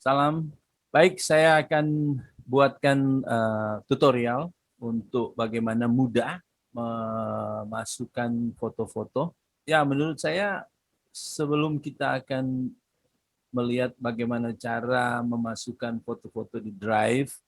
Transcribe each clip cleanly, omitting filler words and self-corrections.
Salam. Baik, saya akan buatkan tutorial untuk bagaimana mudah memasukkan foto-foto. Ya, menurut saya sebelum kita akan melihat bagaimana cara memasukkan foto-foto di Drive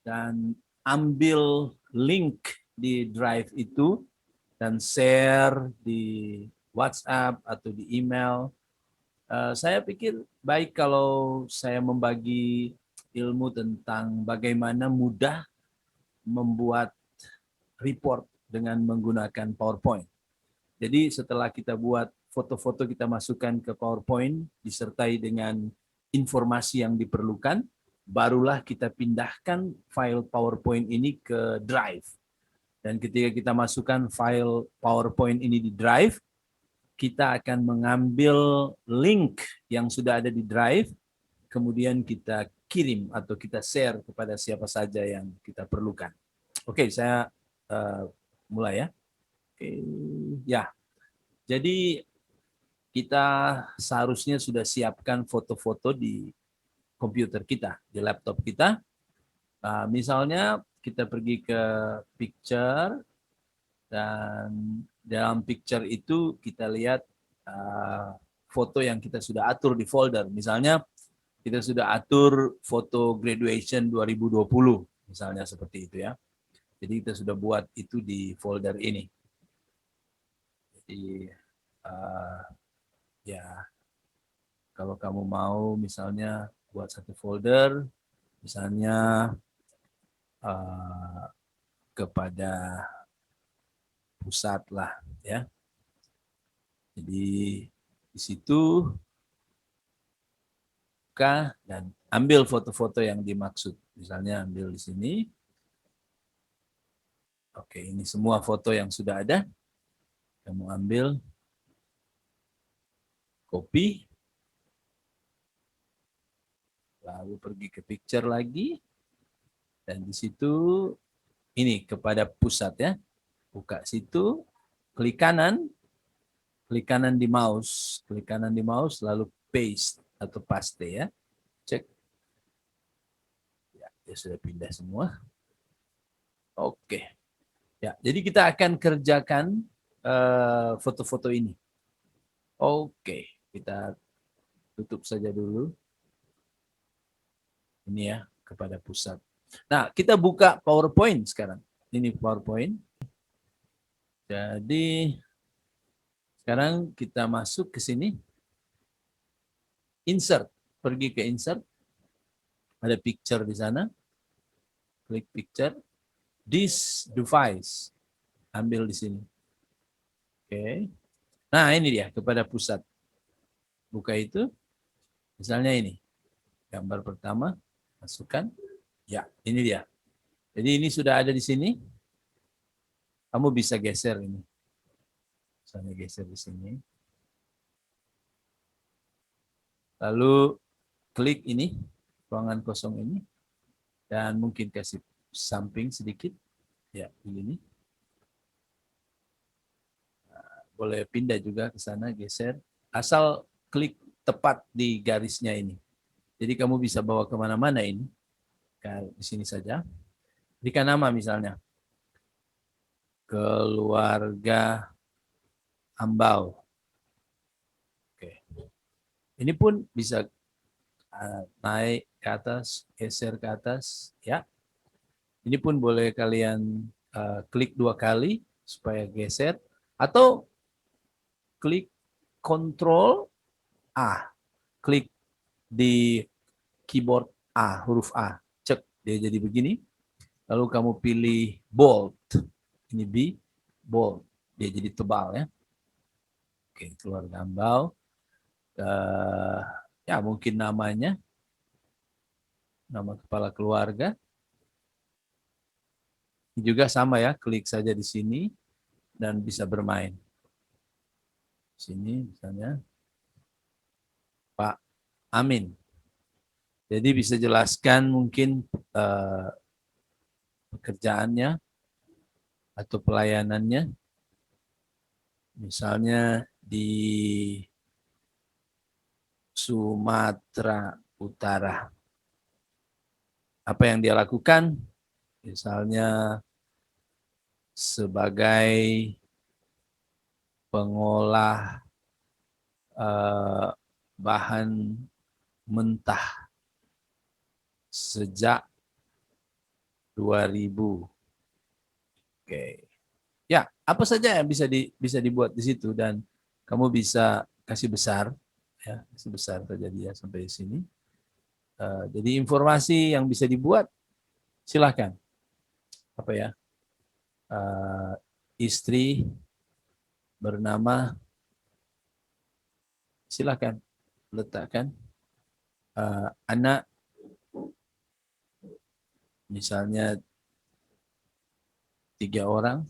dan ambil link di Drive itu dan share di WhatsApp atau di email. Saya pikir baik kalau saya membagi ilmu tentang bagaimana mudah membuat report dengan menggunakan PowerPoint. Jadi setelah kita buat foto-foto, kita masukkan ke PowerPoint disertai dengan informasi yang diperlukan, barulah kita pindahkan file PowerPoint ini ke Drive. Dan ketika kita masukkan file PowerPoint ini di Drive, kita akan mengambil link yang sudah ada di Drive, kemudian kita kirim atau kita share kepada siapa saja yang kita perlukan. Oke, saya mulai ya. Oke, ya. Jadi kita seharusnya sudah siapkan foto-foto di komputer kita, di laptop kita. Misalnya kita pergi ke picture, dan dalam picture itu kita lihat foto yang kita sudah atur di folder. Misalnya kita sudah atur foto graduation 2020, misalnya seperti itu ya. Jadi kita sudah buat itu di folder ini. Jadi ya kalau kamu mau misalnya buat satu folder, misalnya kepada pusat lah ya. Jadi di situ buka dan ambil foto-foto yang dimaksud. Misalnya ambil di sini. Oke, ini semua foto yang sudah ada. Kamu ambil, copy, lalu pergi ke picture lagi, dan di situ ini kepada pusat ya. Buka situ, klik kanan di mouse, lalu paste atau paste ya. Cek. Ya, dia sudah pindah semua. Oke. Ya, jadi kita akan kerjakan foto-foto ini. Oke, kita tutup saja dulu. Ini ya, kepada pusat. Nah, kita buka PowerPoint sekarang. Ini PowerPoint. Jadi sekarang kita masuk ke sini. Insert, pergi ke insert. Ada picture di sana. Klik picture. This device. Ambil di sini. Oke. Nah, ini dia kepada pusat. Buka itu. Misalnya ini. Gambar pertama. Masukkan. Ya, ini dia. Jadi ini sudah ada di sini. Kamu bisa geser ini. Misalnya geser di sini. Lalu klik ini, ruangan kosong ini. Dan mungkin kasih samping sedikit. Ya, begini. Boleh pindah juga ke sana, geser. Asal klik tepat di garisnya ini. Jadi kamu bisa bawa kemana-mana ini. Di sini saja. Berikan nama misalnya. Keluarga Ambau. Oke. Ini pun bisa naik ke atas, geser ke atas. Ya. Ini pun boleh kalian klik 2 kali supaya geser. Atau klik Ctrl A. Klik di keyboard A, huruf A. Cek, dia jadi begini. Lalu kamu pilih bold. Ini B, bold. Dia jadi tebal ya. Oke, keluar gambar. Ya mungkin namanya. Nama kepala keluarga. Ini juga sama ya, klik saja di sini dan bisa bermain. Sini misalnya Pak Amin. Jadi bisa jelaskan mungkin pekerjaannya atau pelayanannya. Misalnya di Sumatera Utara. Apa yang dia lakukan? Misalnya sebagai pengolah bahan mentah sejak 2000. Oke. Ya, apa saja yang bisa dibuat di situ dan kamu bisa kasih besar, ya, kasih besar saja dia sampai sini. Jadi informasi yang bisa dibuat, silahkan. Apa ya? Istri bernama, silahkan letakkan. Anak, misalnya 3 orang.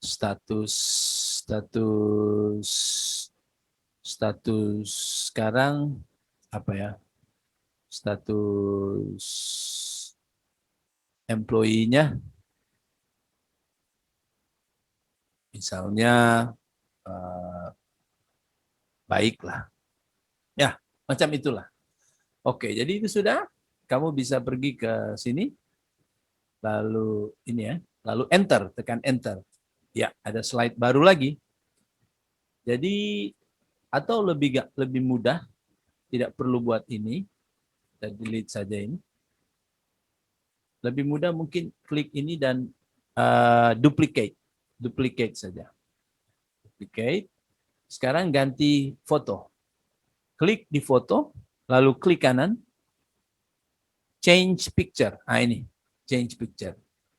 Status sekarang apa ya? Status employee-nya misalnya baiklah. Ya, macam itulah. Oke, jadi itu sudah. Kamu bisa pergi ke sini, lalu ini ya, lalu enter, tekan enter. Ya, ada slide baru lagi. Jadi atau lebih mudah, tidak perlu buat ini, kita delete saja ini. Lebih mudah mungkin klik ini dan duplicate saja. Duplicate. Sekarang ganti foto. Klik di foto, lalu klik kanan, change picture. Ah ini, change picture.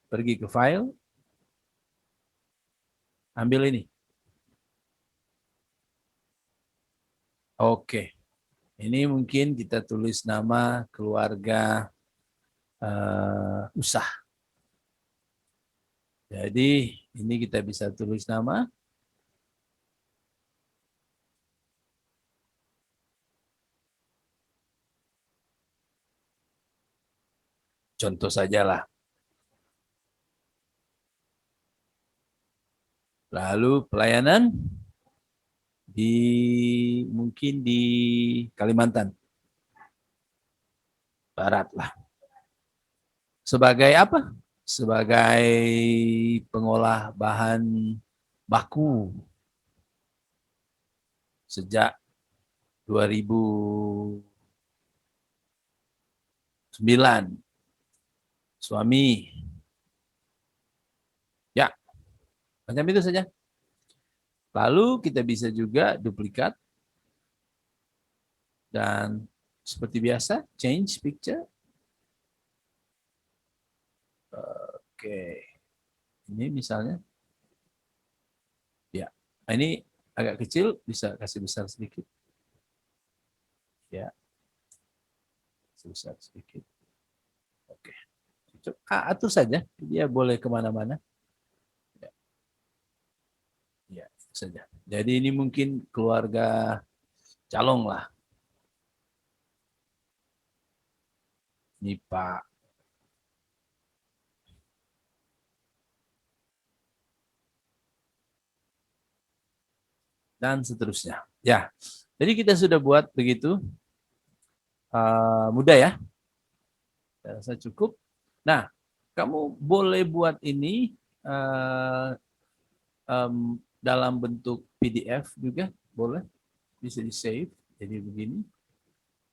Pergi ke file, ambil ini. Oke, ini mungkin kita tulis nama keluarga Usah. Jadi ini kita bisa tulis nama. Contoh sajalah. Lalu pelayanan mungkin di Kalimantan Barat lah. Sebagai apa? Sebagai pengolah bahan baku sejak 2009. Suami. Ya, macam itu saja. Lalu kita bisa juga duplikat. Dan seperti biasa, change picture. Oke. Ini misalnya. Ya, ini agak kecil, bisa kasih besar sedikit. Ya, kasih besar sedikit. Oke. Atur saja, dia boleh kemana-mana. Ya. Ya, itu saja. Jadi ini mungkin keluarga Calong lah. Ini Pak. Dan seterusnya. Ya, jadi kita sudah buat begitu. Mudah ya. Saya rasa cukup. Nah, kamu boleh buat ini dalam bentuk PDF juga, boleh. Bisa di-save. Jadi begini.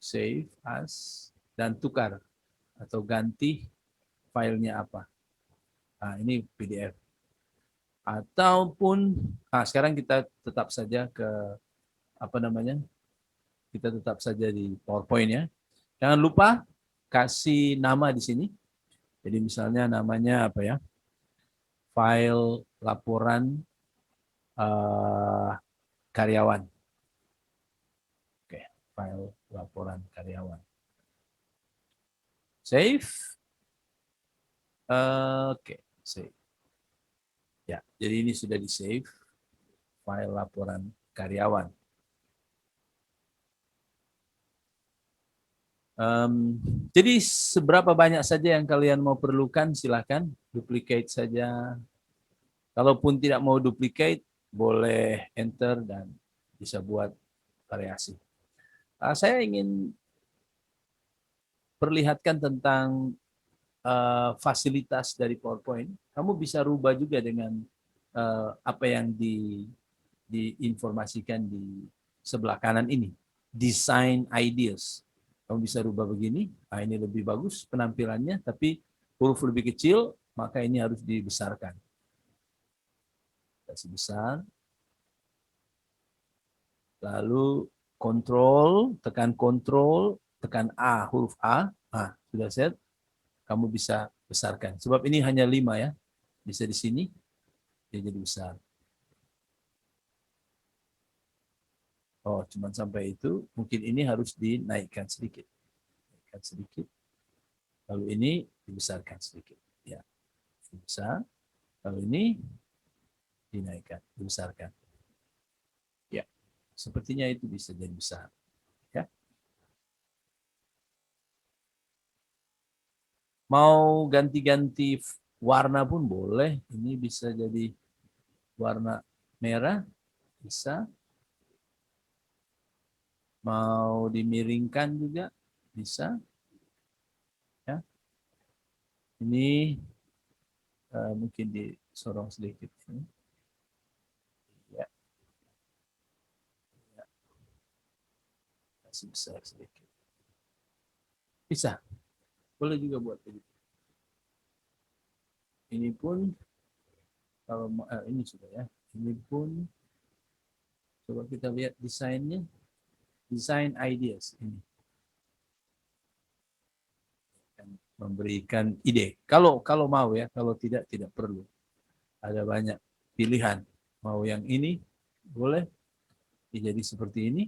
Save as. Dan tukar. Atau ganti filenya apa. Nah, ini PDF. Ataupun, sekarang kita tetap saja ke, apa namanya, kita tetap saja di PowerPoint ya. Jangan lupa kasih nama di sini. Jadi misalnya namanya apa ya? File laporan karyawan. Oke, file laporan karyawan. Save. Oke, save. Ya, jadi ini sudah di save. File laporan karyawan. Jadi seberapa banyak saja yang kalian mau perlukan, silahkan duplicate saja. Kalaupun tidak mau duplicate, boleh enter dan bisa buat variasi. Saya ingin perlihatkan tentang fasilitas dari PowerPoint. Kamu bisa rubah juga dengan apa yang diinformasikan di sebelah kanan ini. Design ideas. Kamu bisa rubah begini, ini lebih bagus penampilannya, tapi huruf lebih kecil, maka ini harus dibesarkan. Kasih besar. Lalu tekan A, huruf A. Nah, sudah set. Kamu bisa besarkan. Sebab ini hanya 5 ya. Bisa di sini, dia jadi besar. Oh, cuma sampai itu. Mungkin ini harus dinaikkan sedikit. Naikkan sedikit. Lalu ini dibesarkan sedikit. Ya, besar. Lalu ini dinaikkan, dibesarkan. Ya, sepertinya itu bisa jadi besar. Ya. Mau ganti-ganti warna pun boleh. Ini bisa jadi warna merah, bisa. Mau dimiringkan juga bisa. Ya. Ini mungkin disorong sedikit. Ya. Ya. Kasih besar sedikit. Bisa. Boleh juga buat begitu. Ini pun kalau ini sudah ya. Ini pun coba kita lihat desainnya. Design ideas ini. Memberikan ide. Kalau mau ya, kalau tidak perlu. Ada banyak pilihan. Mau yang ini boleh jadi seperti ini.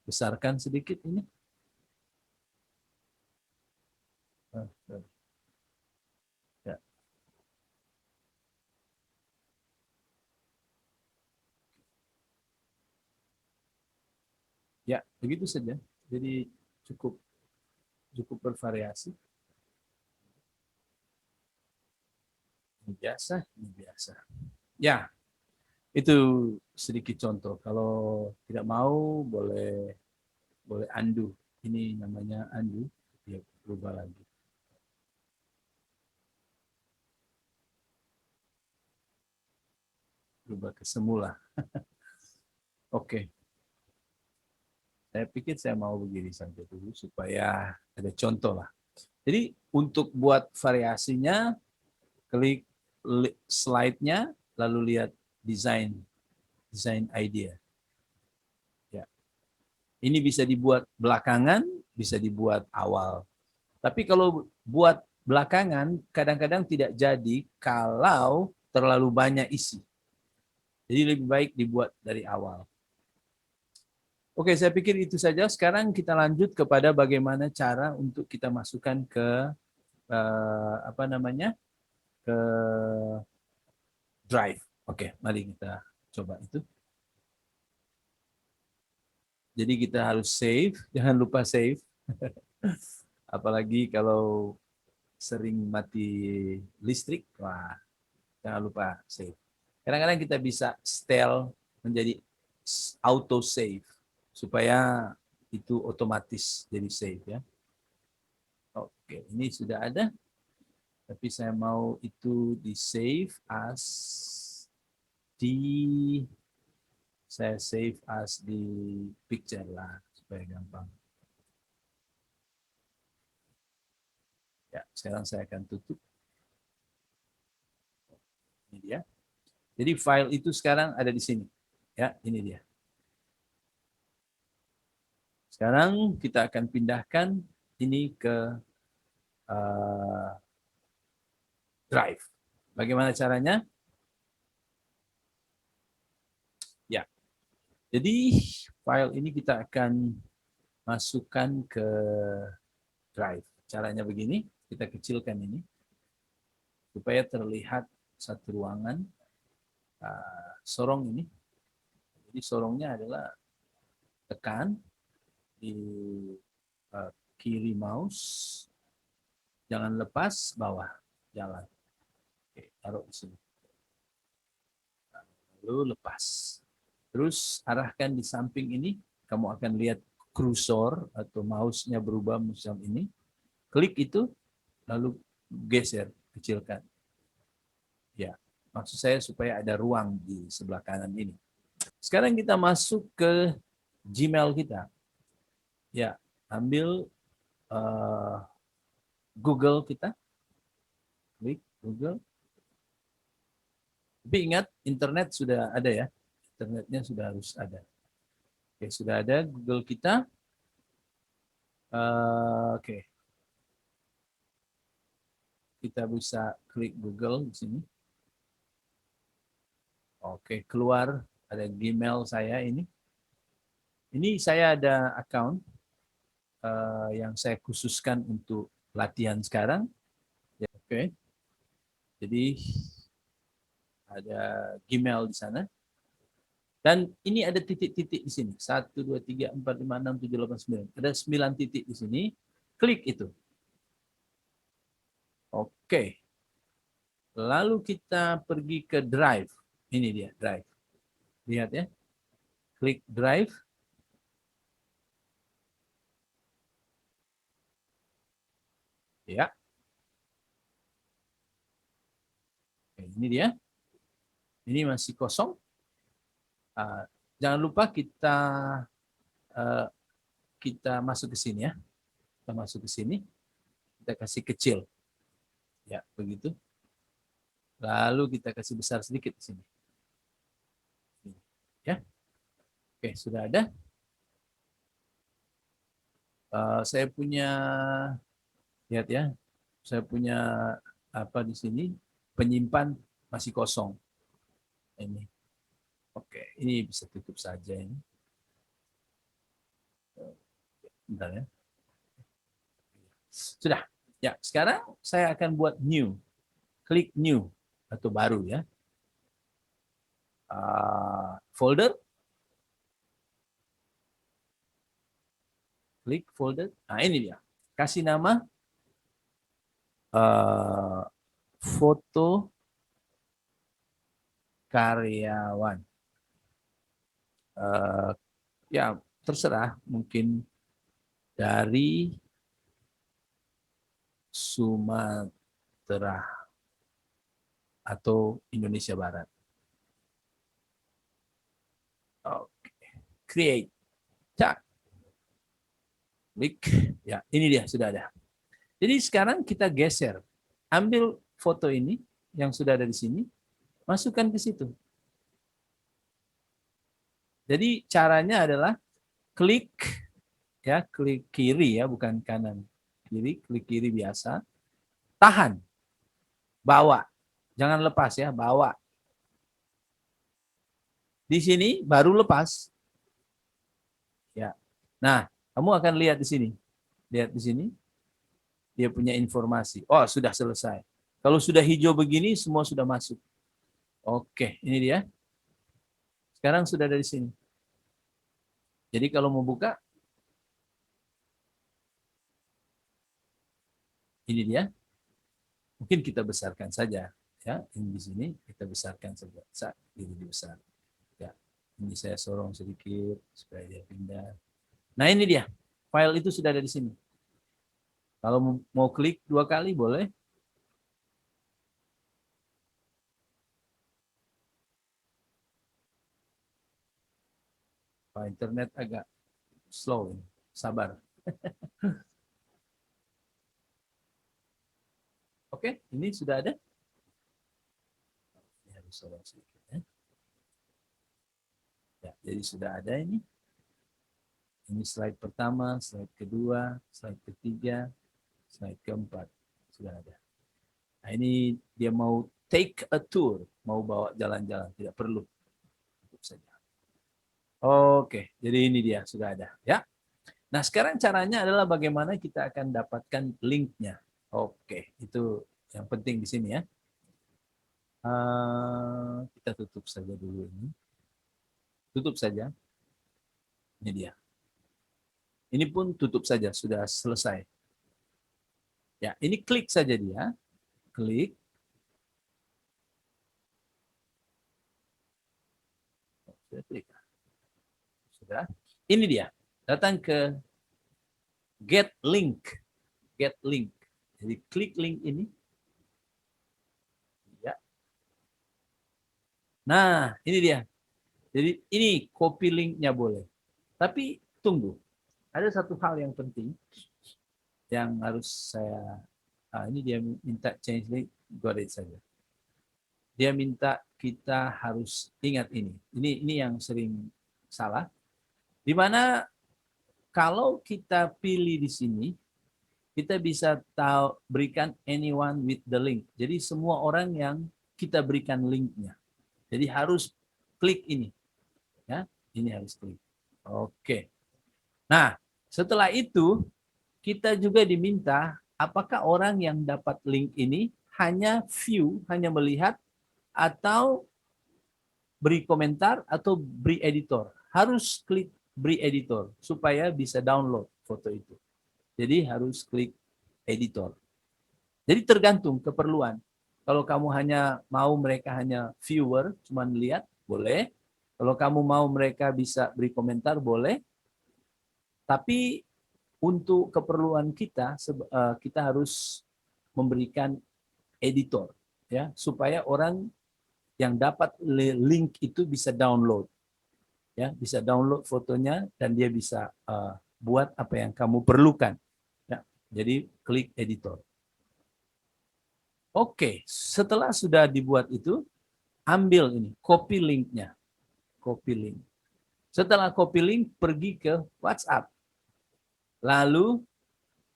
Besarkan sedikit ini. Ya. Ya, begitu saja. Jadi cukup bervariasi. Ini biasa, ini biasa. Ya, itu sedikit contoh. Kalau tidak mau boleh undo. Ini namanya undo. Ya, berubah lagi. Berubah ke semula. Oke. Saya pikir saya mau begini saja dulu supaya ada contoh lah. Jadi untuk buat variasinya, klik slide-nya, lalu lihat design idea. Ya. Ini bisa dibuat belakangan, bisa dibuat awal. Tapi kalau buat belakangan, kadang-kadang tidak jadi kalau terlalu banyak isi. Jadi lebih baik dibuat dari awal. Oke, saya pikir itu saja. Sekarang kita lanjut kepada bagaimana cara untuk kita masukkan ke apa namanya, ke Drive. Oke, mari kita coba itu. Jadi kita harus save, jangan lupa save. Apalagi kalau sering mati listrik, wah, jangan lupa save. Kadang-kadang kita bisa setel menjadi auto save supaya itu otomatis jadi save ya. Oke, ini sudah ada. Tapi saya mau itu di save as di saya save as di picture lah supaya gampang. Ya, sekarang saya akan tutup. Ini dia. Jadi file itu sekarang ada di sini. Ya, ini dia. Sekarang kita akan pindahkan ini ke Drive. Bagaimana caranya? Ya. Jadi file ini kita akan masukkan ke Drive. Caranya begini, kita kecilkan ini supaya terlihat satu ruangan. Sorong ini. Jadi sorongnya adalah tekan di kiri mouse, jangan lepas, bawah, jalan. Oke, taruh di sini. Lalu lepas. Terus arahkan di samping ini, kamu akan lihat kursor atau mouse-nya berubah macam ini. Klik itu, lalu geser, kecilkan. Ya, maksud saya supaya ada ruang di sebelah kanan ini. Sekarang kita masuk ke Gmail kita. Ya, ambil Google kita, klik Google. Tapi ingat, internet sudah ada ya. Internetnya sudah harus ada. Oke, sudah ada Google kita. Oke. Kita bisa klik Google di sini. Oke, keluar ada Gmail saya ini. Ini saya ada account yang saya khususkan untuk latihan sekarang. Ya, oke. Jadi ada Gmail di sana. Dan ini ada titik-titik di sini. 1, 2, 3, 4, 5, 6, 7, 8, 9. Ada 9 titik di sini. Klik itu. Oke. Lalu kita pergi ke Drive. Ini dia, Drive. Lihat ya. Klik Drive. Ya. Ini dia. Ini masih kosong. Jangan lupa kita masuk ke sini ya. Kita masuk ke sini. Kita kasih kecil. Ya, begitu. Lalu kita kasih besar sedikit di sini. Ya. Oke, sudah ada. Saya punya, lihat ya. Saya punya apa di sini? Penyimpan masih kosong. Ini. Oke, ini bisa tutup saja ini. Bentar ya. Sudah. Ya, sekarang saya akan buat new. Klik new atau baru ya. Folder. Klik folder. Nah, ini dia. Kasih nama foto karyawan. Ya, terserah. Mungkin dari Sumatera atau Indonesia Barat. Oke. Create. Cak. Klik. Ya, ini dia sudah ada. Jadi sekarang kita geser. Ambil foto ini yang sudah ada di sini, masukkan ke situ. Jadi caranya adalah klik ya, klik kiri ya, bukan kanan. Kiri, klik kiri biasa. Tahan. Bawa. Jangan lepas ya, bawa. Di sini baru lepas. Ya. Nah, kamu akan lihat di sini. Lihat di sini. Dia punya informasi. Oh, sudah selesai. Kalau sudah hijau begini, semua sudah masuk. Oke, ini dia. Sekarang sudah ada di sini. Jadi kalau mau buka, ini dia. Mungkin kita besarkan saja. Ya, ini di sini kita besarkan saja. Ini dibesar. Ya, ini saya sorong sedikit supaya dia pindah. Nah, ini dia. File itu sudah ada di sini. Kalau mau klik 2 kali boleh. Internet agak slow. Sabar. Oke, ini sudah ada. Ini harus sorong sedikit ya. Ya, jadi sudah ada ini. Ini slide pertama, slide kedua, slide ketiga, slide keempat. Sudah ada. Nah, ini dia mau take a tour, mau bawa jalan-jalan, tidak perlu. Cukup saja. Oke, jadi ini dia sudah ada ya. Nah, sekarang caranya adalah bagaimana kita akan dapatkan linknya. Oke, itu yang penting di sini ya. Kita tutup saja dulu ini. Tutup saja. Ini dia. Ini pun tutup saja, sudah selesai. Ya, ini klik saja dia. Klik. Sudah klik. Ya. Ini dia, datang ke get link, get link. Jadi klik link ini. Ya. Nah, ini dia. Jadi ini copy linknya boleh. Tapi tunggu, ada satu hal yang penting yang harus saya, ini dia minta change link, got it saja. Dia minta kita harus ingat ini. Ini yang sering salah. Di mana kalau kita pilih di sini, kita bisa tahu berikan anyone with the link. Jadi semua orang yang kita berikan linknya. Jadi harus klik ini, ya. Ini harus klik. Oke. Nah, setelah itu kita juga diminta apakah orang yang dapat link ini hanya view, hanya melihat, atau beri komentar atau beri editor. Harus klik beri editor supaya bisa download foto itu. Jadi harus klik editor. Jadi tergantung keperluan. Kalau kamu hanya mau mereka hanya viewer, cuma lihat, boleh. Kalau kamu mau mereka bisa beri komentar, boleh. Tapi untuk keperluan kita, kita harus memberikan editor, ya, supaya orang yang dapat link itu bisa download, ya, bisa download fotonya dan dia bisa buat apa yang kamu perlukan. Ya, jadi klik editor. Oke, setelah sudah dibuat itu, ambil ini, copy linknya, copy link. Setelah copy link, pergi ke WhatsApp, lalu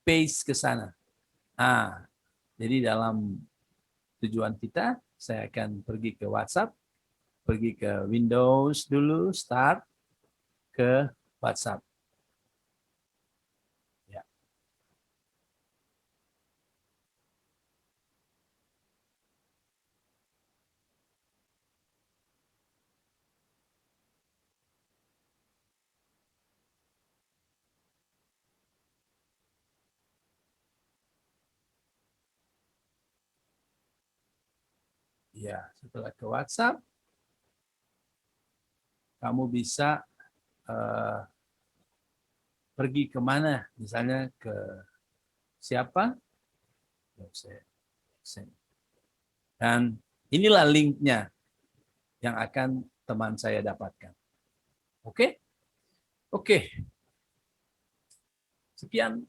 paste ke sana. Nah, jadi dalam tujuan kita, saya akan pergi ke WhatsApp, pergi ke Windows dulu, start ke WhatsApp. Ya. Ya, setelah ke WhatsApp, kamu bisa pergi kemana, misalnya ke siapa, dan inilah linknya yang akan teman saya dapatkan. Oke? Oke. Sekian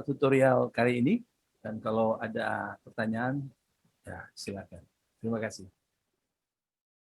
tutorial kali ini, dan kalau ada pertanyaan, ya silakan. Terima kasih.